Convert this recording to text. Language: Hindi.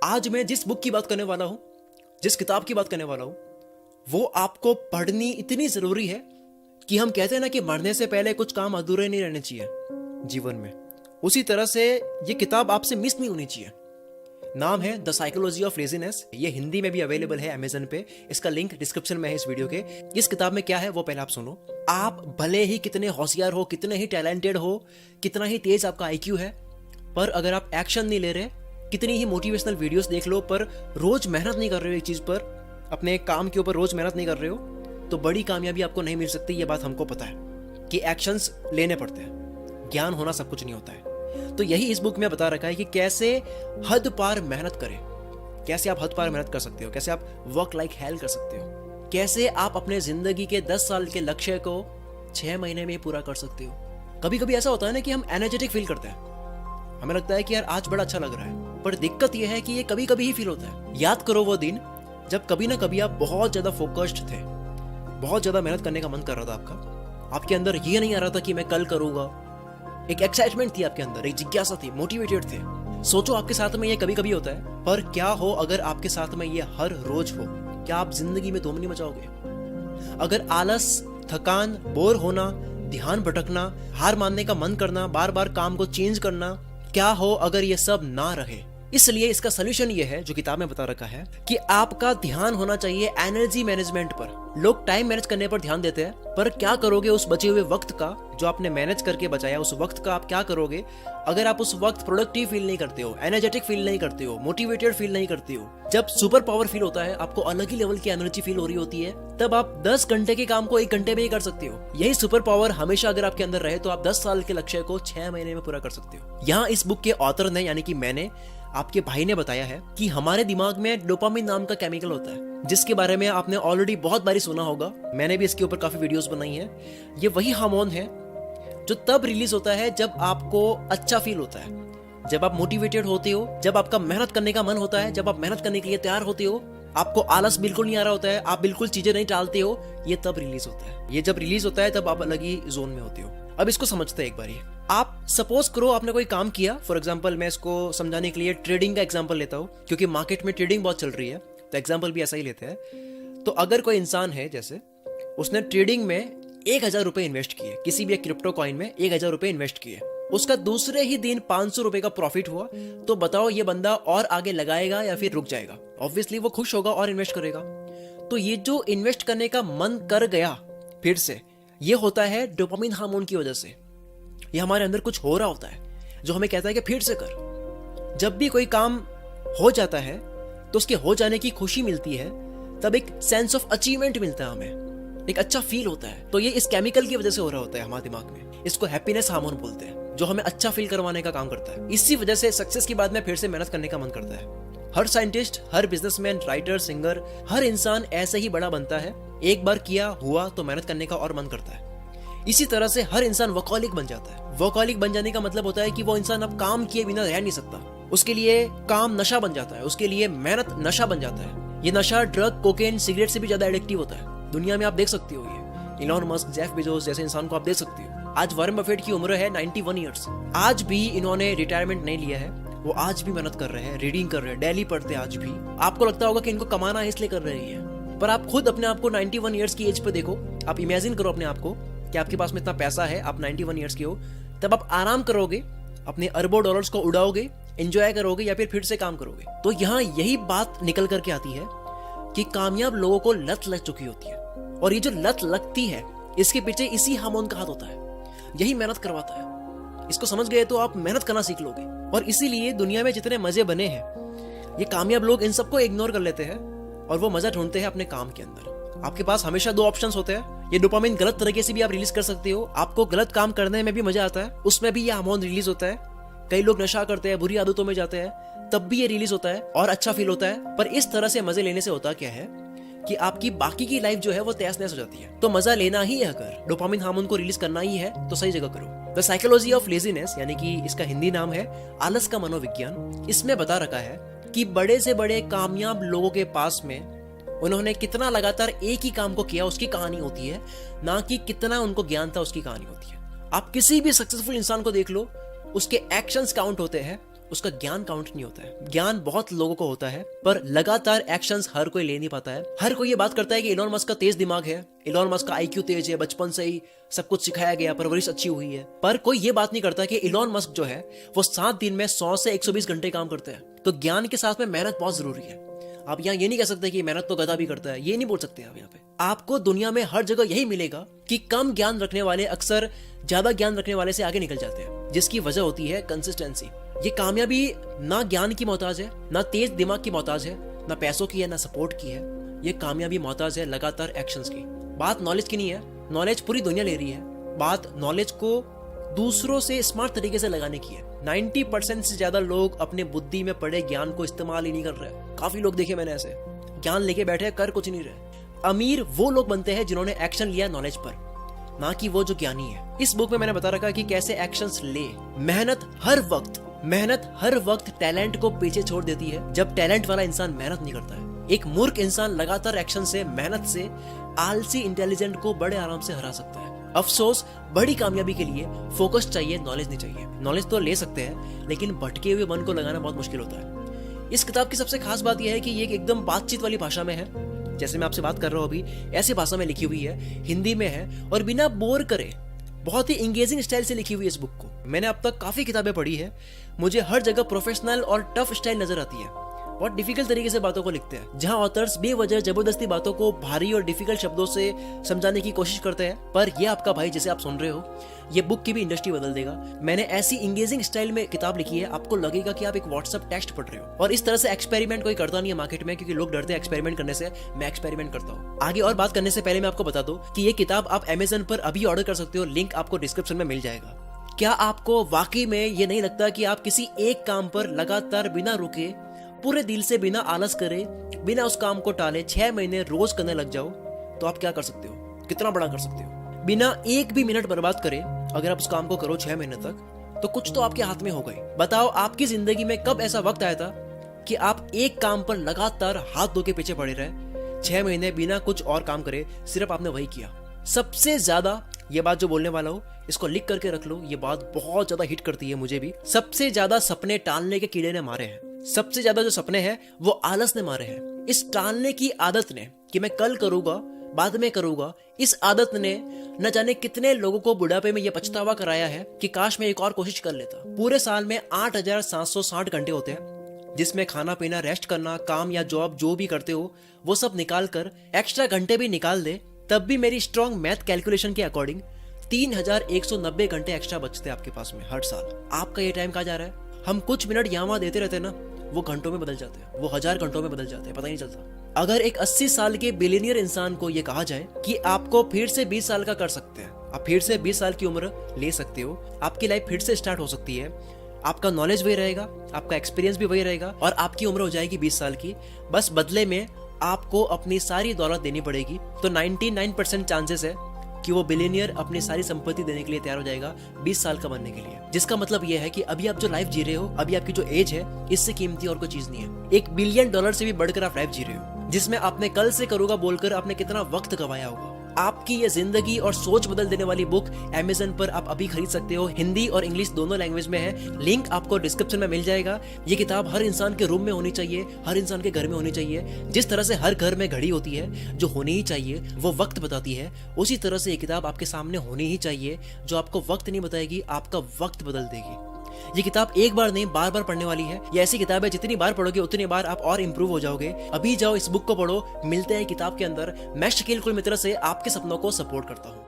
आज मैं जिस बुक की बात करने वाला हूं, जिस किताब की बात करने वाला हूं, वो आपको पढ़नी इतनी जरूरी है कि हम कहते हैं ना कि मरने से पहले कुछ काम अधूरे नहीं रहने चाहिए जीवन में। उसी तरह से ये किताब आपसे मिस नहीं होनी चाहिए। नाम है द साइकोलॉजी ऑफ लेजीनेस। ये हिंदी में भी अवेलेबल है अमेजन पे। इसका लिंक डिस्क्रिप्शन में है इस वीडियो के। इस किताब में क्या है वो पहले आप सुनो। आप भले ही कितने होशियार हो, कितने ही टैलेंटेड हो, कितना ही तेज आपका आईक्यू है, पर अगर आप एक्शन नहीं ले रहे, कितनी ही मोटिवेशनल वीडियोस देख लो, पर रोज मेहनत नहीं कर रहे हो एक चीज पर, अपने काम के ऊपर रोज मेहनत नहीं कर रहे हो, तो बड़ी कामयाबी आपको नहीं मिल सकती। ये बात हमको पता है कि एक्शंस लेने पड़ते हैं। ज्ञान होना सब कुछ नहीं होता है। तो यही इस बुक में बता रखा है कि कैसे हद पार मेहनत करें, कैसे आप हद पार मेहनत कर सकते हो, कैसे आप वर्क लाइक हेल कर सकते हो, कैसे आप अपने जिंदगी के 10 साल के लक्ष्य को 6 महीने में पूरा कर सकते हो। कभी कभी ऐसा होता है ना कि हम एनर्जेटिक फील करते हैं, हमें लगता है कि यार आज बड़ा अच्छा लग रहा है, पर दिक्कत यह है कि ये कभी कभी ही फील होता है। याद करो वो दिन जब कभी ना कभी आप बहुत ज्यादा फोकस्ड थे, बहुत ज्यादा मेहनत करने का मन कर रहा था आपका, आपके अंदर ये नहीं आ रहा था कि मैं कल करूंगा। एक एक्साइटमेंट थी आपके अंदर, एक जिज्ञासा थी, मोटिवेटेड थे। सोचो आपके साथ में ये कभी कभी होता है, पर क्या हो अगर आपके साथ में ये हर रोज हो? क्या आप जिंदगी में दोमनी मचाओगे? अगर आलस, थकान, बोर होना, ध्यान भटकना, हार मानने का मन करना, बार बार काम को चेंज करना, क्या हो अगर ये सब ना रहे? इसलिए इसका सोल्यूशन ये है जो किताब में बता रखा है कि आपका ध्यान होना चाहिए एनर्जी मैनेजमेंट पर। लोग टाइम मैनेज करने पर ध्यान देते हैं, पर क्या करोगे उस बचे हुए वक्त का, जो आपने मैनेज करके बचाया, उस वक्त का आप क्या करोगे अगर आप उस वक्त प्रोडक्टिव फील नहीं करते हो, एनर्जेटिक फील नहीं करते हो, मोटिवेटेड फील नहीं करते हो? जब सुपर पावर फील होता है, आपको अलग ही लेवल की एनर्जी फील हो रही होती है, तब आप 10 घंटे के काम को 1 घंटे में ही कर सकते हो। यही सुपर पावर हमेशा अगर आपके अंदर रहे तो आप 10 साल के लक्ष्य को 6 महीने में पूरा कर सकते हो। यहाँ इस बुक के ऑथर ने, यानी कि मैंने, आपके भाई ने बताया है कि हमारे दिमाग में डोपामिन नाम का केमिकल होता है, जिसके बारे में आपने ऑलरेडी बहुत बारी सुना होगा। मैंने भी इसके ऊपर काफी वीडियोस बनाई है। ये वही हार्मोन है जो तब रिलीज होता है जब आपको अच्छा फील होता है, जब आप मोटिवेटेड होते हो, जब आपका मेहनत करने का मन होता है, जब आप मेहनत करने के लिए तैयार होते हो, आपको आलस बिल्कुल नहीं आ रहा होता है, आप बिल्कुल चीजें नहीं टालते हो, ये तब रिलीज होता है। ये जब रिलीज होता है तब आप अलग ही जोन में होते हो। अब इसको समझते हैं एक बारी। आप सपोज करो आपने कोई काम किया, फॉर एग्जांपल मैं इसको समझाने के लिए ट्रेडिंग का एग्जांपल लेता हूँ, क्योंकि मार्केट में ट्रेडिंग बहुत चल रही है, तो एग्जांपल भी ऐसा ही लेते हैं। तो अगर कोई इंसान है, जैसे उसने ट्रेडिंग में 1000 रुपए इन्वेस्ट किए, किसी भी एक क्रिप्टो कॉइन में 1000 रुपए इन्वेस्ट किए, उसका दूसरे ही दिन 500 रुपए का प्रॉफिट हुआ, तो बताओ ये बंदा और आगे लगाएगा या फिर रुक जाएगा? ऑब्वियसली वो खुश होगा और इन्वेस्ट करेगा। तो ये जो इन्वेस्ट करने का मन कर गया फिर से, ये होता है डोपामिन हार्मोन की वजह से। ये हमारे अंदर कुछ हो रहा होता है जो हमें कहता है कि फिर से कर। जब भी कोई काम हो जाता है तो उसके हो जाने की खुशी मिलती है, तब एक सेंस ऑफ अचीवमेंट मिलता है, हमें एक अच्छा फील होता है। तो ये इस केमिकल की वजह से हो रहा होता है हमारे दिमाग में। इसको हैप्पीनेस हार्मोन बोलते हैं, जो हमें अच्छा फील करवाने का काम करता है। इसी वजह से सक्सेस के बाद में फिर से मेहनत करने का मन करता है। हर साइंटिस्ट, हर बिजनेसमैन, राइटर, सिंगर, हर इंसान ऐसे ही बड़ा बनता है। एक बार किया हुआ तो मेहनत करने का और मन करता है। इसी तरह से हर इंसान वर्कहॉलिक बन जाता है। वर्कहॉलिक बन जाने का मतलब होता है कि वो इंसान अब काम किए बिना रह नहीं सकता। उसके लिए काम नशा बन जाता है, उसके लिए मेहनत नशा बन जाता है। ये नशा ड्रग, कोकेन, सिगरेट से भी ज्यादा एडिक्टिव होता है। दुनिया में आप देख सकते हो ये इलॉन मस्क, जेफ बेजोस जैसे इंसान को आप देख सकते हो। आज वॉरेन बफेट की उम्र है 91 ईयर्स। आज भी इन्होंने रिटायरमेंट नहीं लिया है, वो आज भी मेहनत कर रहे हैं, रीडिंग कर रहे हैं, डेली पढ़ते हैं आज भी। आपको लगता होगा कि इनको कमाना है इसलिए कर रहे हैं, पर आप खुद अपने आप को 91 ईयर्स की एज पे देखो। आप इमेजिन करो अपने आप को कि आपके पास में इतना पैसा है, आप 91 ईयर्स के हो, तब आप आराम करोगे, अपने अरबों डॉलर्स को उड़ाओगे, एंजॉय करोगे, या फिर से काम करोगे? तो यहाँ यही बात निकल करके आती है कि कामयाब लोगों को लत लग चुकी होती है, और ये जो लत लगती है इसके पीछे इसी हार्मोन का हाथ होता है, यही मेहनत करवाता है। इसको समझ गए तो आप मेहनत करना सीख लोगे। और इसीलिए दुनिया में जितने मजे बने हैं, ये कामयाब लोग इन सबको इग्नोर कर लेते हैं और वो मजा ढूंढते हैं अपने काम के अंदर। आपके पास हमेशा 2 ऑप्शंस होते हैं। ये डोपामिन गलत तरीके से भी आप रिलीज कर सकते हो, आपको गलत काम करने में भी मजा आता है, उसमें भी ये हार्मोन रिलीज होता है। कई लोग नशा करते हैं, बुरी आदतों में जाते हैं, तब भी ये रिलीज होता है और अच्छा फील होता है। पर इस तरह से मजे लेने से होता क्या है कि आपकी बाकी की लाइफ जो है वो तहस नहस हो जाती है। तो मजा लेना ही है, अगर डोपामिन हार्मोन को रिलीज करना ही है तो सही जगह करो। द साइकोलॉजी ऑफ लेजीनेस, यानी कि इसका हिंदी नाम है आलस का मनोविज्ञान। इसमें बता रखा है कि बड़े से बड़े कामयाब लोगों के पास में उन्होंने कितना लगातार एक ही काम को किया उसकी कहानी होती है, ना कि कितना उनको ज्ञान था उसकी कहानी होती है। आप किसी भी सक्सेसफुल इंसान को देख लो, उसके एक्शंस काउंट होते हैं उसका ज्ञान काउंट नहीं होता है। ज्ञान बहुत लोगों को होता है, पर लगातार एक्शंस हर कोई ले नहीं पाता है। हर कोई ये बात करता है कि इलॉन मस्क का तेज दिमाग है, इलॉन मस्क का IQ तेज है, बचपन से ही सब कुछ सिखाया गया, परवरिश अच्छी हुई है। पर कोई ये बात नहीं करता कि इलॉन मस्क जो है वो 7 दिन में 100 से 120 घंटे काम करते हैं। तो ज्ञान के साथ में मेहनत बहुत जरूरी है। आप यहाँ ये नहीं कह सकते कि मेहनत तो गधा भी करता है, ये नहीं बोल सकते आप। यहाँ पे आपको दुनिया में हर जगह यही मिलेगा कि कम ज्ञान रखने वाले अक्सर ज्यादा ज्ञान रखने वाले से आगे निकल जाते हैं, जिसकी वजह होती है कंसिस्टेंसी। ये कामयाबी ना ज्ञान की मोहताज है, ना तेज दिमाग की मोहताज है, ना पैसों की है, ना सपोर्ट की है। ये कामयाबी मोहताज है लगातार एक्शंस की। बात नॉलेज की नहीं है, नॉलेज पूरी दुनिया ले रही है। बात नॉलेज को दूसरों से स्मार्ट तरीके से लगाने की है। 90% से ज्यादा लोग अपने बुद्धि में पड़े ज्ञान को इस्तेमाल ही नहीं कर रहे। काफी लोग देखे मैंने ऐसे, ज्ञान लेके बैठे कर कुछ नहीं रहे। अमीर वो लोग बनते हैं जिन्होंने एक्शन लिया नॉलेज पर, ना कि वो जो ज्ञानी है। इस बुक में मैंने बता रखा कि कैसे एक्शंस ले। मेहनत हर वक्त टैलेंट को पीछे छोड़ देती है जब टैलेंट वाला इंसान मेहनत नहीं करता है। एक मूर्ख इंसान लगातार एक्शन से, मेहनत से आलसी इंटेलिजेंट को बड़े आराम से हरा सकता है। अफसोस, बड़ी कामयाबी के लिए फोकस चाहिए, नॉलेज नहीं चाहिए। नॉलेज तो ले सकते हैं, लेकिन भटके हुए मन को लगाना बहुत मुश्किल होता है। इस किताब की सबसे खास बात यह है कि ये एकदम बातचीत वाली भाषा में है। जैसे मैं आपसे बात कर रहा हूँ अभी, ऐसी भाषा में लिखी हुई है, हिंदी में है, और बिना बोर करे बहुत ही इंगेजिंग स्टाइल से लिखी हुई है इस बुक को। मैंने अब तक काफी किताबें पढ़ी है, मुझे हर जगह प्रोफेशनल और टफ स्टाइल नजर आती है। बहुत डिफिकल्ट तरीके से बातों को लिखते हैं, जहां ऑथर्स बेवजह जबरदस्ती बातों को भारी और डिफिकल्ट शब्दों से समझाने की कोशिश करते हैं। पर ये आपका भाई, जैसे आप सुन रहे हो, ये बुक की भी इंडस्ट्री बदल देगा। मैंने ऐसी इंगेजिंग स्टाइल में किताब लिखी है, आपको लगेगा कि आप एक व्हाट्सएप टेक्स्ट पढ़ रहे हो। और इस तरह से एक्सपेरिमेंट कोई करता नहीं है मार्केट में, क्योंकि लोग डरते हैं एक्सपेरिमेंट करने से। मैं एक्सपेरिमेंट करता हूँ। आगे और बात करने से पहले मैं आपको बता दूं कि ये किताब आप Amazon पर अभी ऑर्डर कर सकते हो, लिंक आपको डिस्क्रिप्शन में मिल जाएगा। क्या आपको वाकई में ये नहीं लगता कि आप किसी एक काम पर लगातार बिना रुके, पूरे दिल से, बिना आलस करे, बिना उस काम को टाले 6 महीने रोज करने लग जाओ, तो आप क्या कर सकते हो, कितना बड़ा कर सकते हो? बिना एक भी मिनट बर्बाद करे अगर आप उस काम को करो 6 महीने तक, तो कुछ तो आपके हाथ में हो गई। बताओ, आपकी जिंदगी में कब ऐसा वक्त आया था कि आप एक काम पर लगातार हाथ धो के पीछे पड़े रहे 6 महीने बिना कुछ और काम करे, सिर्फ आपने वही किया? सबसे ज्यादा, ये बात जो बोलने वाला हूं, इसको लिख करके रख लो, ये बात बहुत ज्यादा हिट करती है मुझे भी। सबसे ज्यादा सपने टालने के कीड़े ने मारे हैं। सबसे ज्यादा जो सपने हैं वो आलस ने मारे हैं। इस टालने की आदत ने, कि मैं कल करूंगा, बाद में करूंगा, इस आदत ने न जाने कितने लोगों को बुढ़ापे में यह पछतावा कराया है कि काश मैं एक और कोशिश कर लेता। पूरे साल में 8760 घंटे होते हैं, जिसमें खाना पीना, रेस्ट करना, काम या जॉब जो भी करते हो वो सब निकाल कर एक्स्ट्रा घंटे भी निकाल दे, तब भी मेरी स्ट्रॉन्ग मैथ कैलकुलेशन के अकॉर्डिंग 3190 घंटे एक्स्ट्रा बचते हैं आपके पास में हर साल। आपका ये टाइम कहाँ जा रहा है? हम कुछ मिनट यहाँ वहां देते रहते हैं ना, वो घंटों में बदल जाते हैं, वो 1000 घंटों में बदल जाते हैं, पता ही नहीं चलता। अगर एक 80 साल के बिलियनियर इंसान को ये कहा जाए कि आपको फिर से 20 साल का कर सकते हैं, आप फिर से 20 साल की उम्र ले सकते हो, आपकी लाइफ फिर से स्टार्ट हो सकती है, आपका नॉलेज वही रहेगा, आपका एक्सपीरियंस भी वही रहेगा, और आपकी उम्र हो जाएगी 20 साल की, बस बदले में आपको अपनी सारी दौलत देनी पड़ेगी, तो 99% चांसेस है कि वो बिलियनियर अपनी सारी संपत्ति देने के लिए तैयार हो जाएगा 20 साल का बनने के लिए। जिसका मतलब ये है कि अभी आप जो लाइफ जी रहे हो, अभी आपकी जो एज है, इससे कीमती और कोई चीज नहीं है। $1 बिलियन से भी बढ़कर आप लाइफ जी रहे हो, जिसमें आपने कल से करूंगा बोलकर आपने कितना वक्त गवाया होगा। आपकी ये जिंदगी और सोच बदल देने वाली बुक Amazon पर आप अभी खरीद सकते हो। हिंदी और इंग्लिश दोनों लैंग्वेज में है, लिंक आपको डिस्क्रिप्शन में मिल जाएगा। ये किताब हर इंसान के रूम में होनी चाहिए, हर इंसान के घर में होनी चाहिए। जिस तरह से हर घर में घड़ी होती है जो होनी ही चाहिए, वो वक्त बताती है, उसी तरह से ये किताब आपके सामने होनी ही चाहिए, जो आपको वक्त नहीं बताएगी, आपका वक्त बदल देगी। ये किताब एक बार नहीं, बार बार पढ़ने वाली है। ये ऐसी किताब है, जितनी बार पढ़ोगे उतनी बार आप और इंप्रूव हो जाओगे। अभी जाओ, इस बुक को पढ़ो। मिलते हैं किताब के अंदर। मैं शकील कुल मित्र से आपके सपनों को सपोर्ट करता हूँ।